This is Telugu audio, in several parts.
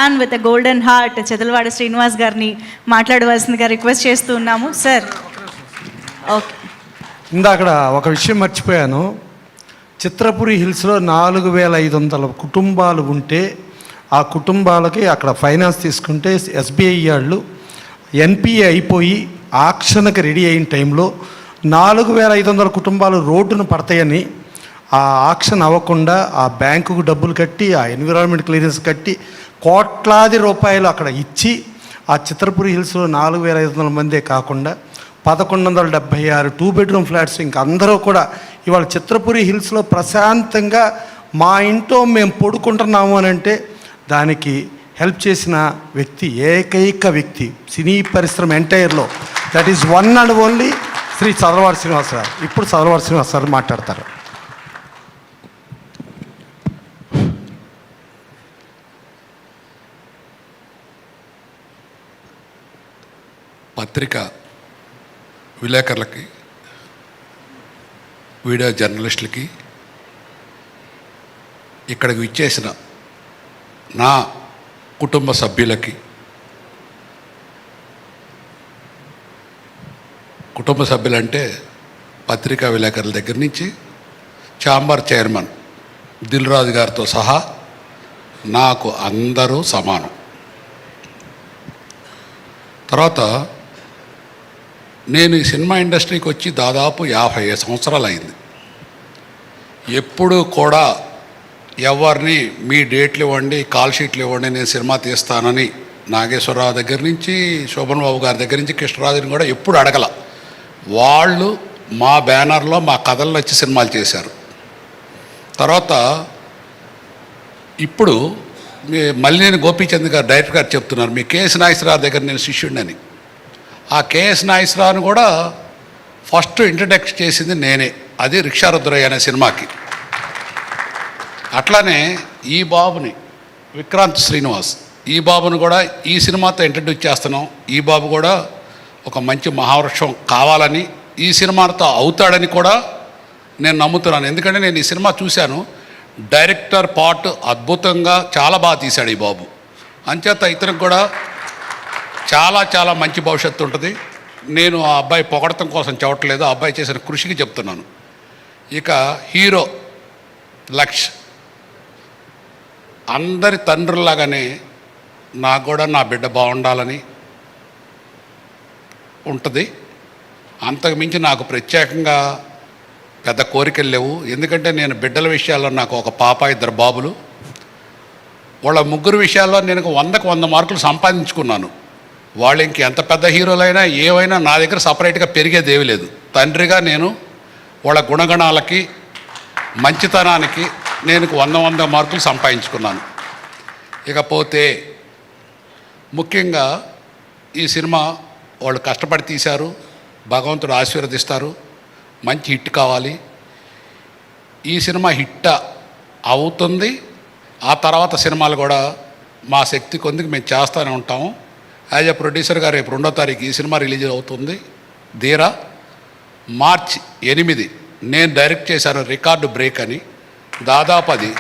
Man with a golden heart Chedalavada Srinivas గారిని మాట్లాడవలసిందిగా రిక్వెస్ట్ చేస్తూ ఉన్నాము. Sir okay. ఇందాక ఒక విషయం మర్చిపోయాను. చిత్రపురి హిల్స్లో 4500 కుటుంబాలు ఉంటే ఆ కుటుంబాలకి అక్కడ ఫైనాన్స్ తీసుకుంటే ఎస్బీఐ వాళ్ళు ఎన్పిఏ అయిపోయి ఆక్షన్కి రెడీ అయిన టైంలో 4500 కుటుంబాలు రోడ్డును పడతాయని ఆ ఆక్షన్ అవ్వకుండా ఆ బ్యాంకుకు డబ్బులు కట్టి ఆ ఎన్విరాన్మెంట్ క్లియరెన్స్ కట్టి కోట్లాది రూపాయలు అక్కడ ఇచ్చి ఆ చిత్రపురి హిల్స్లో 4500 మందే కాకుండా 1176 2 బెడ్రూమ్ ఫ్లాట్స్ ఇంకా అందరూ కూడా ఇవాళ చిత్రపురి హిల్స్లో ప్రశాంతంగా మా ఇంట్లో మేము పడుకుంటున్నాము అని అంటే దానికి హెల్ప్ చేసిన వ్యక్తి, ఏకైక వ్యక్తి సినీ పరిశ్రమ ఎంటైర్లో, that is one and only Shri Chadalavada Srinivas గారు. ఇప్పుడు చదలవాడ శ్రీనివాస్ గారు మాట్లాడతారు. పత్రిక విలేకరులకి, వీడియో జర్నలిస్టులకి, ఇక్కడికి విచ్చేసిన నా కుటుంబ సభ్యులకి, కుటుంబ సభ్యులంటే పత్రికా విలేకరుల దగ్గర నుంచి ఛాంబర్ చైర్మన్ దిల్ రాజు గారితో సహా నాకు అందరూ సమానం. తర్వాత నేను ఈ సినిమా ఇండస్ట్రీకి వచ్చి దాదాపు 50 సంవత్సరాలు అయింది. ఎప్పుడూ కూడా ఎవరిని మీ డేట్లు ఇవ్వండి, కాల్ షీట్లు ఇవ్వండి, నేను సినిమా తీస్తానని నాగేశ్వరరావు దగ్గర నుంచి శోభన్ బాబు గారి దగ్గర నుంచి కృష్ణరాజుని కూడా ఎప్పుడు అడగల. వాళ్ళు మా బ్యానర్లో మా కథల్లో వచ్చి సినిమాలు చేశారు. తర్వాత ఇప్పుడు మళ్ళీ నేను గోపీచంద్ గారు డైరెక్టర్ గారు చెప్తున్నారు, మీ కేఎస్ నాగేశ్వరరావు దగ్గర నేను శిష్యుడిని. ఆ కేఎస్ నాగేశ్వరరావుని కూడా ఫస్ట్ ఇంట్రడక్ట్ చేసింది నేనే, అది రిక్షారుద్రయ్య అనే సినిమాకి. అట్లానే ఈ బాబుని విక్రాంత్ శ్రీనివాస్, ఈ బాబుని కూడా ఈ సినిమాతో ఇంట్రడ్యూస్ చేస్తున్నాం. ఈ బాబు కూడా ఒక మంచి మహావృక్షం కావాలని, ఈ సినిమాతో అవుతాడని కూడా నేను నమ్ముతున్నాను. ఎందుకంటే నేను ఈ సినిమా చూశాను. డైరెక్టర్ పార్ట్ అద్భుతంగా చాలా బాగా తీశాడు ఈ బాబు. అంచేత ఇతనికి కూడా చాలా చాలా మంచి భవిష్యత్తు ఉంటుంది. నేను ఆ అబ్బాయి పొగడటం కోసం చెప్పట్లేదు, ఆ అబ్బాయి చేసిన కృషికి చెప్తున్నాను. ఇక హీరో లక్ష్, అందరి తండ్రుల్లాగానే నాకు కూడా నా బిడ్డ బాగుండాలని ఉంటుంది. అంతకుమించి నాకు ప్రత్యేకంగా పెద్ద కోరికలు లేవు. ఎందుకంటే నేను బిడ్డల విషయాల్లో నాకు ఒక పాప, 2 బాబులు. వాళ్ళ ముగ్గురు విషయాల్లో నేను 100కు 100 మార్కులు సంపాదించుకున్నాను. వాళ్ళు ఇంక ఎంత పెద్ద హీరోలైనా ఏవైనా నా దగ్గర సపరేట్గా పెరిగేదేవి లేదు. తండ్రిగా నేను వాళ్ళ గుణగణాలకి, మంచితనానికి నేను 100 మార్కులు సంపాదించుకున్నాను. ఇకపోతే ముఖ్యంగా ఈ సినిమా వాళ్ళు కష్టపడి తీశారు, భగవంతుడు ఆశీర్వదిస్తారు, మంచి హిట్ కావాలి. ఈ సినిమా హిట్ అవుతుంది. ఆ తర్వాత సినిమాలు కూడా మా శక్తి కొద్దికి మేము చేస్తూనే ఉంటాము. యాజ్ ఎ ప్రొడ్యూసర్గా రేపు 2వ తారీఖు ఈ సినిమా రిలీజ్ అవుతుంది. ధీరా. మార్చి 8 నేను డైరెక్ట్ చేశాను రికార్డు బ్రేక్ అని. దాదాపు అది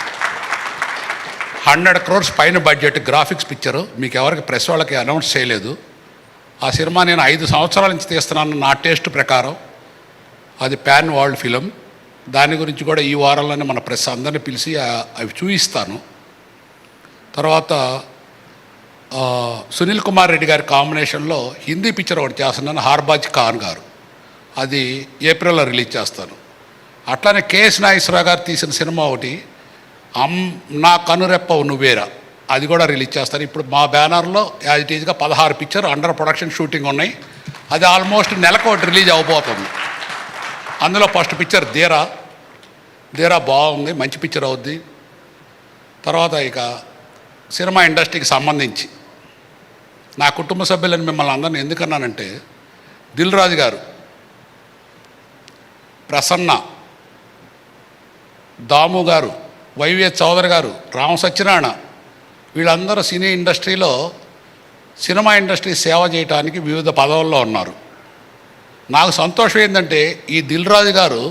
100 crores పైన బడ్జెట్ గ్రాఫిక్స్ పిక్చరు. మీకు ఎవరికి ప్రెస్ వాళ్ళకి అనౌన్స్ చేయలేదు. ఆ సినిమా నేను 5 సంవత్సరాల నుంచి తీస్తున్నాను నా టేస్ట్ ప్రకారం. అది పాన్ వరల్డ్ ఫిలిం. దాని గురించి కూడా ఈ వారంలోనే మన ప్రెస్ అందరినీ పిలిచి అవి చూపిస్తాను. తర్వాత సునీల్ కుమార్ రెడ్డి గారి కాంబినేషన్లో హిందీ పిక్చర్ ఒకటి చేస్తున్నాను, హార్బాజ్ ఖాన్ గారు. అది ఏప్రిల్లో రిలీజ్ చేస్తాను. అట్లానే కేఎస్ నాగేశ్వరరావు గారు తీసిన సినిమా ఒకటి నా కనురెప్పవు నువ్వేరా, అది కూడా రిలీజ్ చేస్తాను. ఇప్పుడు మా బ్యానర్లో యాజ్ ఇట్ ఈజ్గా 16 పిక్చర్ అండర్ ప్రొడక్షన్ షూటింగ్ ఉన్నాయి. అది ఆల్మోస్ట్ నెలకు ఒకటి రిలీజ్ అవబోతుంది. అందులో ఫస్ట్ పిక్చర్ ధీరా. ధీరా బాగుంది, మంచి పిక్చర్ అవుద్ది. తర్వాత ఇక సినిమా ఇండస్ట్రీకి సంబంధించి నా కుటుంబ సభ్యులను మిమ్మల్ని అందరినీ ఎందుకన్నానంటే, దిల్ రాజు గారు, ప్రసన్న, దాము గారు, వైవిఎస్ చౌదరి గారు, రామ సత్యనారాయణ, వీళ్ళందరూ సినీ ఇండస్ట్రీలో సినిమా ఇండస్ట్రీ సేవ చేయడానికి వివిధ పదవుల్లో ఉన్నారు. నాకు సంతోషం ఏంటంటే ఈ దిల్ రాజు గారు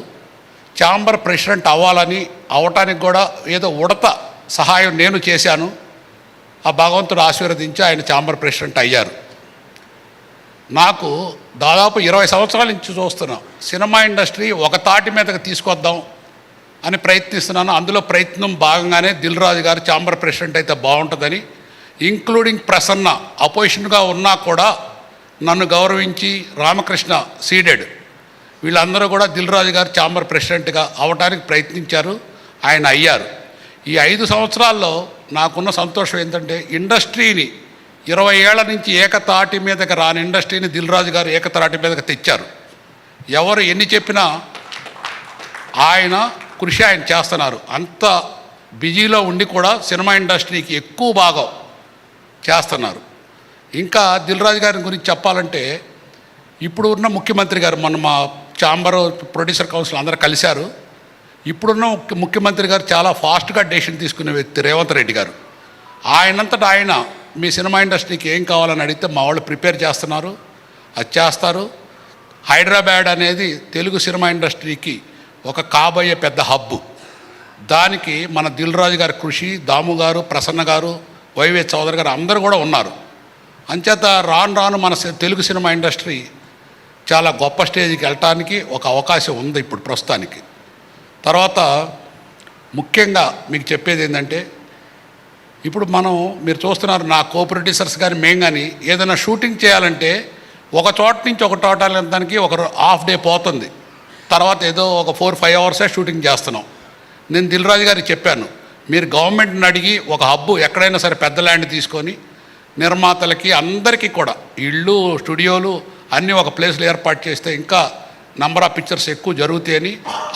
ఛాంబర్ ప్రెసిడెంట్ అవ్వాలని, అవటానికి కూడా ఏదో ఉడత సహాయం నేను చేశాను. ఆ భగవంతుడు ఆశీర్వదించి ఆయన ఛాంబర్ ప్రెసిడెంట్ అయ్యారు. నాకు దాదాపు 20 సంవత్సరాల నుంచి చూస్తున్నాం సినిమా ఇండస్ట్రీ ఒక తాటి మీదకి తీసుకొద్దాం అని ప్రయత్నిస్తున్నాను. అందులో ప్రయత్నం భాగంగానే దిల్ రాజు గారు ఛాంబర్ ప్రెసిడెంట్ అయితే బాగుంటుందని, ఇంక్లూడింగ్ ప్రసన్న అపోజిషన్గా ఉన్నా కూడా నన్ను గౌరవించి రామకృష్ణ సీడెడ్ వీళ్ళందరూ కూడా దిల్ రాజు గారు ఛాంబర్ ప్రెసిడెంట్గా అవడానికి ప్రయత్నించారు. ఆయన అయ్యారు. ఈ 5 సంవత్సరాల్లో నాకున్న సంతోషం ఏంటంటే ఇండస్ట్రీని 20 ఏళ్ల నుంచి ఏకతాటి మీదకి రాని ఇండస్ట్రీని దిల్ రాజు గారు ఏకతాటి మీదకి తెచ్చారు. ఎవరు ఎన్ని చెప్పినా ఆయన కృషి ఆయన చేస్తున్నారు. అంత బిజీలో ఉండి కూడా సినిమా ఇండస్ట్రీకి ఎక్కువ భాగం చేస్తున్నారు. ఇంకా దిల్ రాజు గారి గురించి చెప్పాలంటే ఇప్పుడు ఉన్న ముఖ్యమంత్రి గారు మొన్న మా ఛాంబర్ ప్రొడ్యూసర్ కౌన్సిల్ అందరూ కలిశారు. ఇప్పుడున్న ముఖ్యమంత్రి గారు చాలా ఫాస్ట్గా డెసిషన్ తీసుకునే వ్యక్తి రేవంత్ రెడ్డి గారు. ఆయనంతటా ఆయన మీ సినిమా ఇండస్ట్రీకి ఏం కావాలని అడిగితే మా వాళ్ళు ప్రిపేర్ చేస్తున్నారు, అది చేస్తారు. హైదరాబాద్ అనేది తెలుగు సినిమా ఇండస్ట్రీకి ఒక కాబోయే పెద్ద హబ్బు. దానికి మన దిల్ రాజు గారి కృషి, దాము గారు, ప్రసన్న గారు, వైవే చౌదరి గారు అందరూ కూడా ఉన్నారు. అంచేత రాను మన తెలుగు సినిమా ఇండస్ట్రీ చాలా గొప్ప స్టేజ్కి వెళ్ళటానికి ఒక అవకాశం ఉంది ఇప్పుడు ప్రస్తుతానికి. తర్వాత ముఖ్యంగా మీకు చెప్పేది ఏంటంటే ఇప్పుడు మీరు చూస్తున్నారు నా కో ప్రొడ్యూసర్స్ కానీ మేము కానీ ఏదైనా షూటింగ్ చేయాలంటే ఒక చోట నుంచి ఒక చోట వెళ్ళడానికి ఒక హాఫ్ డే పోతుంది. తర్వాత ఏదో ఒక 4-5 అవర్సే షూటింగ్ చేస్తున్నాం. నేను దిల్ రాజు గారికి చెప్పాను, మీరు గవర్నమెంట్ని అడిగి ఒక హబ్బు ఎక్కడైనా సరే పెద్ద ల్యాండ్ తీసుకొని నిర్మాతలకి అందరికీ కూడా ఇళ్ళు, స్టూడియోలు అన్నీ ఒక ప్లేస్లో ఏర్పాటు చేస్తే ఇంకా నంబర్ ఆఫ్ పిక్చర్స్ ఎక్కువ జరుగుతాయని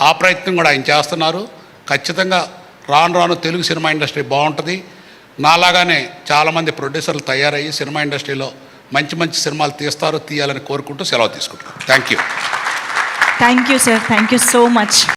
ఆ ప్రయత్నం కూడా ఆయన చేస్తున్నారు. ఖచ్చితంగా రాను తెలుగు సినిమా ఇండస్ట్రీ బాగుంటుంది. నాలాగానే చాలామంది ప్రొడ్యూసర్లు తయారయ్యి సినిమా ఇండస్ట్రీలో మంచి సినిమాలు తీయాలని కోరుకుంటూ సెలవు తీసుకుంటాను. Thank you sir, thank you so much.